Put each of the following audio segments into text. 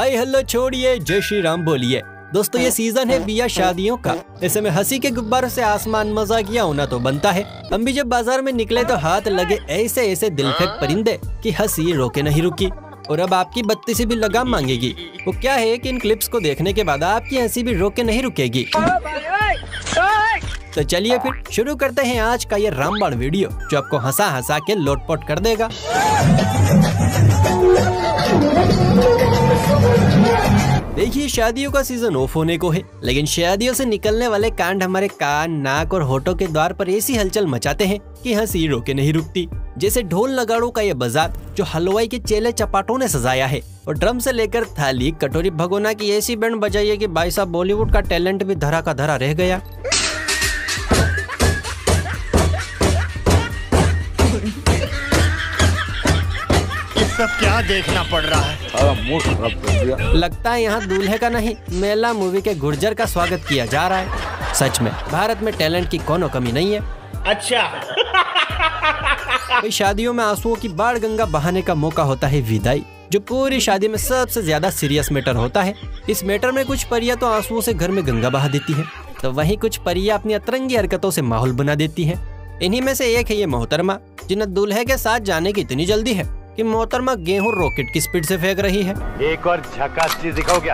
Hi hello छोड़िए, जय श्री राम बोलिए। दोस्तों ये सीजन है बिया शादियों का। ऐसे में हंसी के गुब्बारों से आसमान मजाकिया होना तो बनता है। हम भी जब बाजार में निकले तो हाथ लगे ऐसे ऐसे दिलफेक परिंदे कि हंसी रोके नहीं रुकी और अब आपकी बत्ती से भी लगाम मांगेगी। वो क्या है कि इन क्लिप्स को देखने के बाद आपकी हंसी भी रोके नहीं रुकेगी। तो चलिए फिर शुरू करते हैं आज का ये रामबाण वीडियो जो आपको हंसा हंसा के लोटपोट कर देगा। देखिए शादियों का सीजन ऑफ होने को है, लेकिन शादियों से निकलने वाले कांड हमारे कान, नाक और होठों के द्वार पर ऐसी हलचल मचाते हैं कि हंसी रोके नहीं रुकती। जैसे ढोल नगाड़ों का ये बाजार जो हलवाई के चेले चपाटों ने सजाया है और ड्रम से लेकर थाली, कटोरी, भगोना की ऐसी बैंड बजाई है कि भाई साहब बॉलीवुड का टैलेंट भी धरा का धरा रह गया। सब क्या देखना पड़ रहा है? लगता है यहाँ दूल्हे का नहीं, मेला मूवी के गुर्जर का स्वागत किया जा रहा है। सच में भारत में टैलेंट की कोनो कमी नहीं है। अच्छा भाई शादियों में आंसुओं की बाढ़ गंगा बहाने का मौका होता है विदाई, जो पूरी शादी में सबसे ज्यादा सीरियस मैटर होता है। इस मैटर में कुछ परियां तो आंसुओं से घर में गंगा बहा देती है, तो वहीं कुछ परियां अपनी अतरंगी हरकतों से माहौल बना देती है। इन्हीं में से एक है ये मोहतरमा, जिन्हें दूल्हे के साथ जाने की इतनी जल्दी है कि मोहतरमा गेहूं रॉकेट की स्पीड से फेंक रही है। एक और झकास चीज दिखाओ क्या?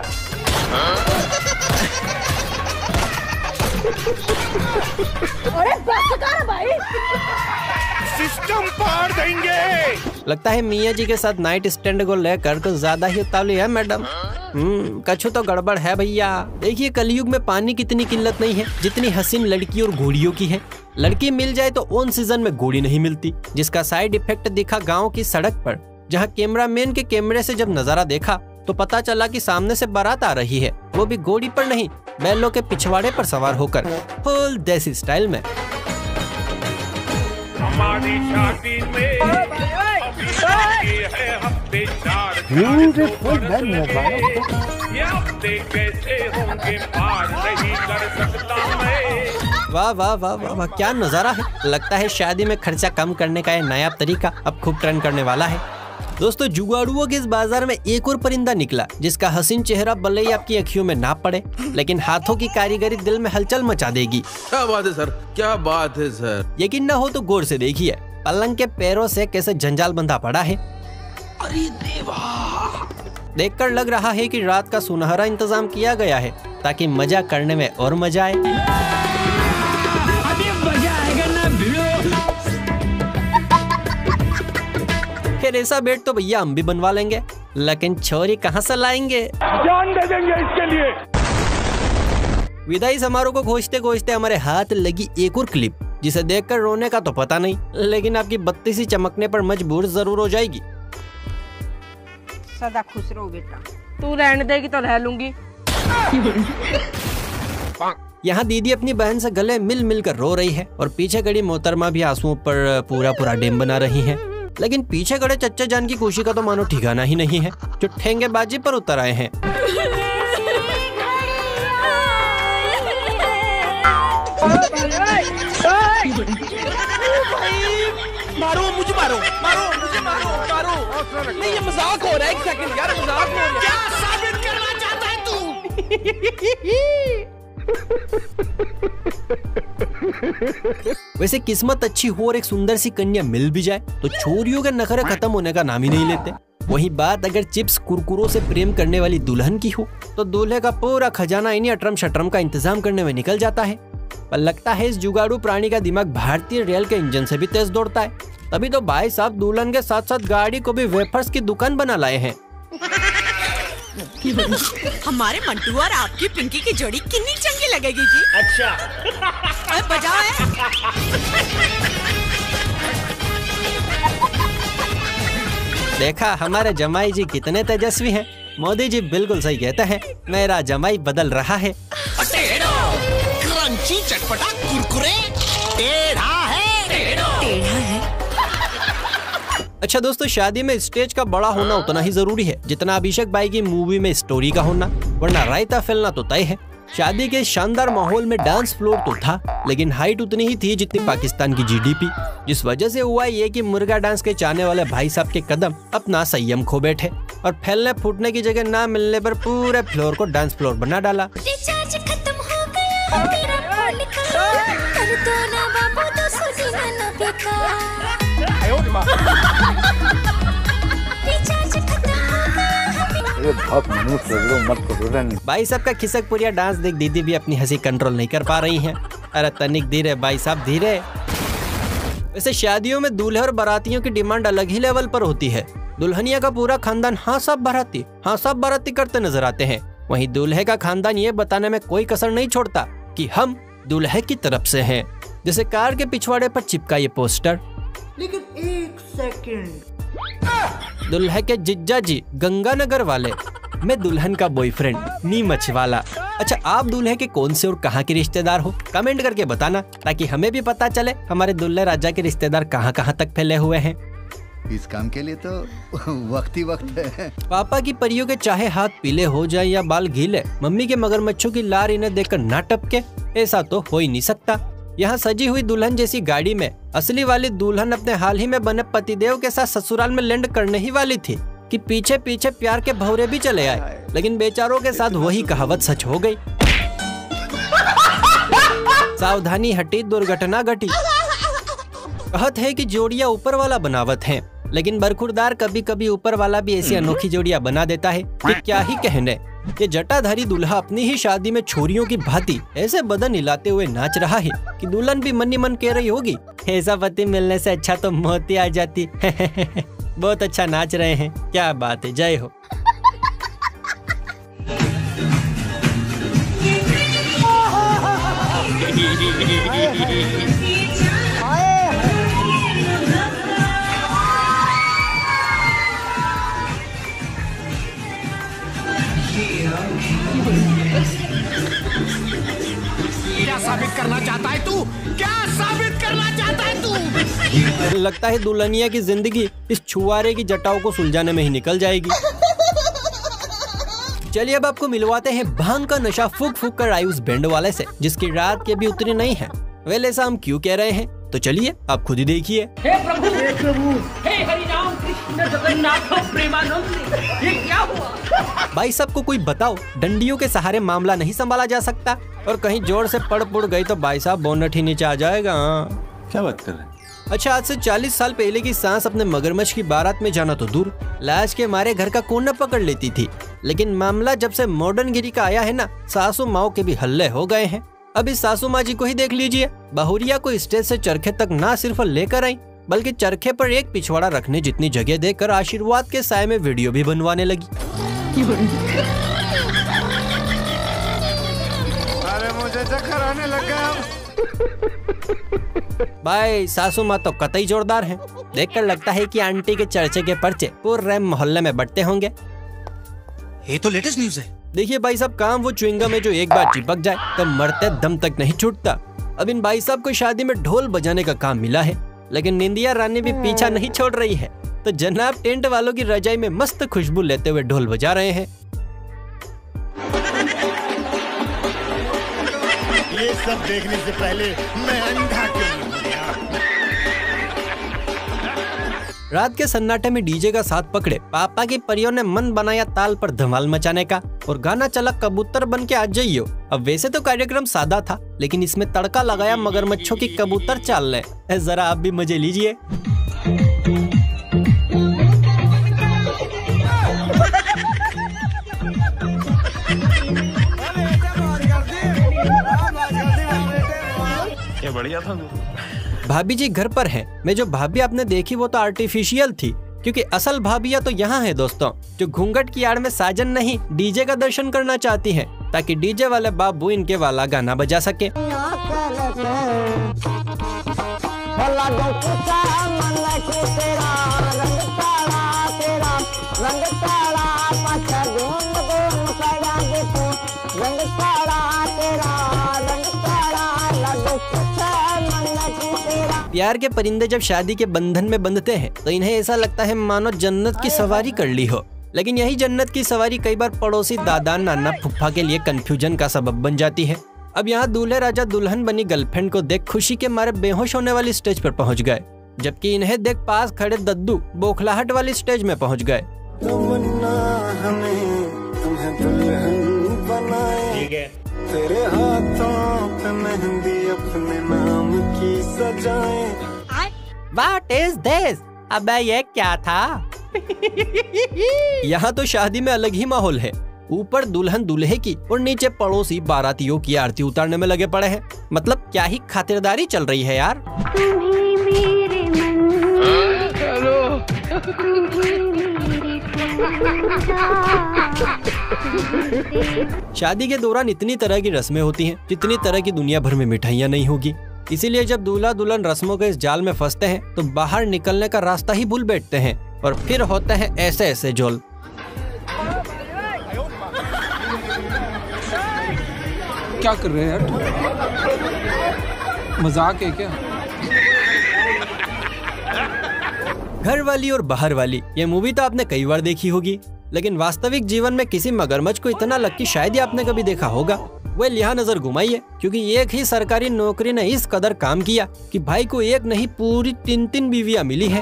अरे बस कर भाई, सिस्टम पार देंगे। लगता है मियाँ जी के साथ नाइट स्टैंड को लेकर कुछ ज्यादा ही उतावली है मैडम। कछु तो गड़बड़ है भैया। देखिए कलयुग में पानी की इतनी किल्लत नहीं है जितनी हसीन लड़की और घोड़ियों की है। लड़की मिल जाए तो ऑन सीजन में घोड़ी नहीं मिलती, जिसका साइड इफेक्ट दिखा गांव की सड़क पर, जहां कैमरामैन के कैमरे से जब नजारा देखा तो पता चला कि सामने से बारात आ रही है, वो भी घोड़ी पर नहीं, बैलों के पिछवाड़े पर सवार होकर, फुल देसी स्टाइल में। हमारी शादी में वाह वाह वाह वाह वाह, क्या नजारा है। लगता है शादी में खर्चा कम करने का ये नया तरीका अब खूब ट्रेंड करने वाला है। दोस्तों जुगाड़ुओं के इस बाजार में एक और परिंदा निकला जिसका हसीन चेहरा भले ही आपकी अखियों में ना पड़े, लेकिन हाथों की कारीगरी दिल में हलचल मचा देगी। क्या बात है सर, क्या बात है सर। यकीन न हो तो गौर से देखिए पलंग के पैरों से कैसे जंजाल बंधा पड़ा है। अरे देवा, देखकर लग रहा है कि रात का सुनहरा इंतजाम किया गया है ताकि मजा करने में और मजा आए। अभी मजा आएगा ना भिड़ो। फिर ऐसा बेड तो भैया हम भी बनवा लेंगे, लेकिन छोरी कहाँ से लाएंगे? जान दे देंगे इसके लिए। विदाई समारोह को खोजते खोजते हमारे हाथ लगी एक और क्लिप, जिसे देखकर रोने का तो पता नहीं, लेकिन आपकी बत्ती सी चमकने पर मजबूर जरूर हो जाएगी। सदा खुश रहो बेटा, तू रहने देगी तो रह लूंगी। यहाँ दीदी अपनी बहन से गले मिल मिल कर रो रही है और पीछे खड़ी मोहतरमा भी आंसुओं पर पूरा पूरा डेम बना रही है। लेकिन पीछे खड़े चच्चा जान की खुशी का तो मानो ठिकाना ही नहीं है, जो ठेंगेबाजी पर उतर आए हैं। मारो मुझे, मारो मारो मुझे, मारो मारो। नहीं ये मजाक हो रहा है, एक सेकंड यार, मजाक हो रहा है। क्या साबित करना चाहता है तू? वैसे किस्मत अच्छी हो और एक सुंदर सी कन्या मिल भी जाए तो छोरियों के नखरे खत्म होने का नाम ही नहीं लेते। वही बात अगर चिप्स कुरकुरों से प्रेम करने वाली दुल्हन की हो तो दूल्हे का पूरा खजाना इन्हीं अटरम शटरम का इंतजाम करने में निकल जाता है। पर लगता है इस जुगाड़ू प्राणी का दिमाग भारतीय रेल के इंजन से भी तेज दौड़ता है, तभी तो भाई साहब दुल्हन के साथ साथ गाड़ी को भी वेफर्स की दुकान बना लाए हैं। हमारे मंटू और आपकी पिंकी की जोड़ी कितनी चंगी लगेगी जी। अच्छा बजाओ है। देखा हमारे जमाई जी कितने तेजस्वी हैं। मोदी जी बिल्कुल सही कहते हैं, मेरा जमाई बदल रहा है। क्रंची चटपटा कुरकुरे टेढ़ा है। अच्छा दोस्तों शादी में स्टेज का बड़ा होना उतना ही जरूरी है जितना अभिषेक भाई की मूवी में स्टोरी का होना, वरना रायता फैलना तो तय है। शादी के शानदार माहौल में डांस फ्लोर तो था, लेकिन हाइट उतनी ही थी जितनी पाकिस्तान की जीडीपी, जिस वजह से हुआ ये कि मुर्गा डांस के चाहने वाले भाई साहब के कदम अपना संयम खो बैठे। और फैलने फूटने की जगह ना मिलने पर पूरे फ्लोर को डांस फ्लोर बना डाला। रिचार्ज खत्म हो गया मेरा फोन का, कर दो ना बाबू तो सुनी ना बेकार। रिचार्ज खत्म हो गया। बहुत मनुष्य लग मत करो। भाई साहब का खिसक पुरिया डांस देख दीदी भी अपनी हंसी कंट्रोल नहीं कर पा रही हैं। अरे तनिक धीरे भाई साहब धीरे। वैसे शादियों में दूल्हे और बारातियों की डिमांड अलग ही लेवल पर होती है। दुल्हनिया का पूरा खानदान हाँ सब बाराती करते नजर आते हैं। वहीं दूल्हे का खानदान ये बताने में कोई कसर नहीं छोड़ता कि हम दूल्हे की तरफ से हैं। जैसे कार के पिछवाड़े पर चिपका ये पोस्टर। लेकिन एक सेकंड, दुल्हे के जिज्जा जी गंगानगर वाले, मैं दुल्हन का बॉयफ्रेंड नीमच वाला। अच्छा, आप दूल्हे के कौन से और कहाँ के रिश्तेदार हो? कमेंट करके बताना ताकि हमें भी पता चले हमारे दुल्हे राजा के रिश्तेदार कहाँ कहाँ तक फैले हुए हैं। इस काम के लिए तो वक्त ही वक्त है। पापा की परियों के चाहे हाथ पीले हो जाएं या बाल गीले, मम्मी के मगरमच्छों की लार इन्हें देखकर ना टपके, ऐसा तो हो ही नहीं सकता। यहाँ सजी हुई दुल्हन जैसी गाड़ी में असली वाली दुल्हन अपने हाल ही में बने पतिदेव के साथ ससुराल में लैंड करने ही वाली थी कि पीछे पीछे प्यार के भौरे भी चले आए, लेकिन बेचारों के साथ वही कहावत सच हो गई। सावधानी हटी दुर्घटना घटी। कहत है कि जोड़ियां ऊपर वाला बनावत हैं, लेकिन बरखुरदार कभी कभी ऊपर वाला भी ऐसी अनोखी जोड़ियां बना देता है कि क्या ही कहने। ये जटाधारी दूल्हा अपनी ही शादी में छोरियों की भांति ऐसे बदन हिलाते हुए नाच रहा है कि दुल्हन भी मन ही मन कह रही होगी, ऐसा पति मिलने से अच्छा तो मौत ही आ जाती। बहुत अच्छा नाच रहे हैं, क्या बात है, जय हो। क्या साबित करना चाहता है तू? क्या साबित करना चाहता है तू? लगता है दुल्हनिया की जिंदगी इस छुआरे की जटाओं को सुलझाने में ही निकल जाएगी। चलिए अब आपको मिलवाते हैं भांग का नशा फूक फूक कर आयुष बैंड वाले से, जिसकी रात के भी उतरी नहीं है। वेल ऐसा हम क्यों कह रहे हैं तो चलिए आप खुद ही देखिए। हे प्रभु, हे हरि राम कृष्ण जगन्नाथ प्रेमानंद, ये क्या हुआ? भाई सबको कोई बताओ, डंडियों के सहारे मामला नहीं संभाला जा सकता, और कहीं जोर से पड़ पुड़ गई तो भाई साहब बोनट ही नीचे आ जाएगा। क्या बात कर रहे हैं? अच्छा, आज से 40 साल पहले की सांस अपने मगरमच्छ की बारात में जाना तो दूर, लाज के मारे घर का कोना पकड़ लेती थी। लेकिन मामला जब से मॉडर्न गिरी का आया है ना, सासू माओ के भी हल्ले हो गए हैं। अब इस सासू माँ जी को ही देख लीजिए, बहुरिया को स्टेज से चरखे तक ना सिर्फ लेकर आई, बल्कि चरखे पर एक पिछवाड़ा रखने जितनी जगह देकर आशीर्वाद के साए में वीडियो भी बनवाने लगी। अरे मुझे चक्कर आने लग गया। भाई सासू माँ तो कतई जोरदार हैं। देखकर लगता है कि आंटी के चर्चे के पर्चे पूरे मोहल्ले में बटते होंगे। ये तो लेटेस्ट न्यूज़ है। देखिए भाई साहब, काम वो च्युइंगम है जो एक बार चिपक जाए तो मरते दम तक नहीं छूटता। अब इन भाई साहब को शादी में ढोल बजाने का काम मिला है, लेकिन निंदिया रानी भी पीछा नहीं छोड़ रही है। तो जनाब टेंट वालों की रजाई में मस्त खुशबू लेते हुए ढोल बजा रहे हैं। ये सब देखने से पहले मैं अंधा क्यों हो गया? रात के सन्नाटे में डीजे का साथ पकड़े पापा की परियों ने मन बनाया ताल पर धमाल मचाने का, और गाना चला कबूतर बन के आ जाइयो। अब वैसे तो कार्यक्रम सादा था, लेकिन इसमें तड़का लगाया मगरमच्छों की कबूतर चाल ने। जरा आप भी मजे लीजिए। ये बढ़िया था। भाभी जी घर पर हैं। मैं जो भाभी आपने देखी वो तो आर्टिफिशियल थी, क्योंकि असल भाभियाँ तो यहाँ है दोस्तों, जो घूंघट की आड़ में साजन नहीं डीजे का दर्शन करना चाहती हैं, ताकि डीजे वाले बाबू इनके वाला गाना बजा सके। प्यार के परिंदे जब शादी के बंधन में बंधते हैं तो इन्हें ऐसा लगता है मानो जन्नत की सवारी कर ली हो, लेकिन यही जन्नत की सवारी कई बार पड़ोसी दादा नाना फुफ्फा के लिए कंफ्यूजन का सबब बन जाती है। अब यहाँ दूल्हे राजा दुल्हन बनी गर्लफ्रेंड को देख खुशी के मारे बेहोश होने वाली स्टेज पर पहुँच गए, जबकि इन्हें देख पास खड़े दद्दू बौखलाहट वाली स्टेज में पहुँच गए। हमें तुम्हें दुल्हन बनाए, ठीक है, तेरे हाथों पे मेहंदी अपने नाम की सजाए। What is this? अबे ये क्या था? यहाँ तो शादी में अलग ही माहौल है। ऊपर दुल्हन दूल्हे की और नीचे पड़ोसी बारातियों की आरती उतारने में लगे पड़े हैं। मतलब क्या ही खातिरदारी चल रही है यार। शादी के दौरान इतनी तरह की रस्में होती हैं, जितनी तरह की दुनिया भर में मिठाइयाँ नहीं होगी। इसीलिए जब दूल्हा दुल्हन रस्मों के इस जाल में फंसते हैं तो बाहर निकलने का रास्ता ही भूल बैठते हैं और फिर होते हैं ऐसे ऐसे झोल। क्या कर रहे हैं यार? मजाक है क्या? घर वाली और बाहर वाली ये मूवी तो आपने कई बार देखी होगी, लेकिन वास्तविक जीवन में किसी मगरमच्छ को इतना लकी शायद ही आपने कभी देखा होगा। वह यहाँ नजर घुमाइए, क्योंकि एक ही सरकारी नौकरी ने इस कदर काम किया कि भाई को एक नहीं पूरी 3 बीवियां मिली है।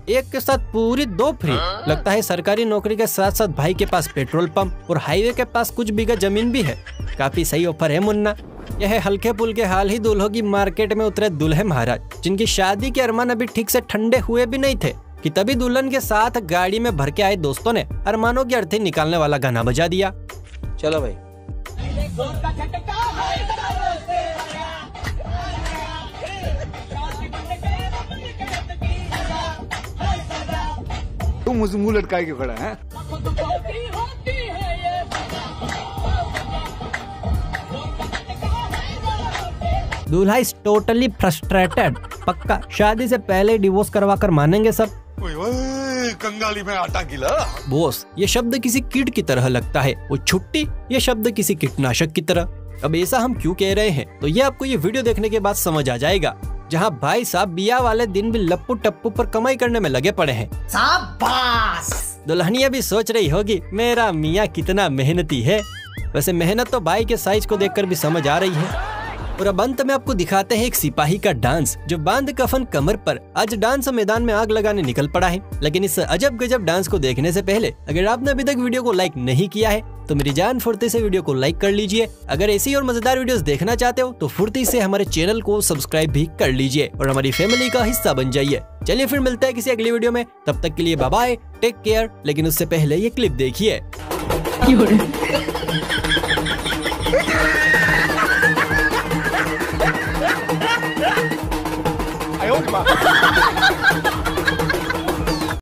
एक के साथ पूरी 2 फ्री। लगता है सरकारी नौकरी के साथ साथ भाई के पास पेट्रोल पंप और हाईवे के पास कुछ बीघा जमीन भी है। काफी सही ऑफर है मुन्ना। यह हल्के पुल्के हाल ही दूल्हों की मार्केट में उतरे दूल्हे महाराज, जिनकी शादी के अरमान अभी ठीक से ठंडे हुए भी नहीं थे कि तभी दुल्हन के साथ गाड़ी में भर के आए दोस्तों ने अरमानों की अर्थी निकालने वाला गाना बजा दिया। चलो भाई। तुम मुझे मुंह लटकाए के खड़ा है। दूल्हा इज टोटली फ्रस्ट्रेटेड। पक्का शादी से पहले डिवोर्स करवा कर मानेंगे सब। कंगाली में आटा गिला। बॉस ये शब्द किसी कीट की तरह लगता है, वो छुट्टी ये शब्द किसी कीटनाशक की तरह। अब ऐसा हम क्यों कह रहे हैं तो ये आपको ये वीडियो देखने के बाद समझ आ जाएगा, जहाँ भाई साहब बिया वाले दिन भी लप्पू टप्पू पर कमाई करने में लगे पड़े हैं। शाबाश। दुल्हनिया भी सोच रही होगी मेरा मियाँ कितना मेहनती है। वैसे मेहनत तो भाई के साइज को देखकर भी समझ आ रही है। और अब अंत में आपको दिखाते हैं एक सिपाही का डांस, जो बांध कफन कमर पर आज डांस मैदान में आग लगाने निकल पड़ा है। लेकिन इस अजब गजब डांस को देखने से पहले अगर आपने अभी तक वीडियो को लाइक नहीं किया है तो मेरी जान फुर्ती से वीडियो को लाइक कर लीजिए। अगर ऐसी और मजेदार वीडियोस देखना चाहते हो तो फुर्ती से हमारे चैनल को सब्सक्राइब भी कर लीजिए और हमारी फैमिली का हिस्सा बन जाइए। चलिए फिर मिलते हैं किसी अगली वीडियो में, तब तक के लिए बाय बाय, टेक केयर। लेकिन उससे पहले ये क्लिप देखिए। I hope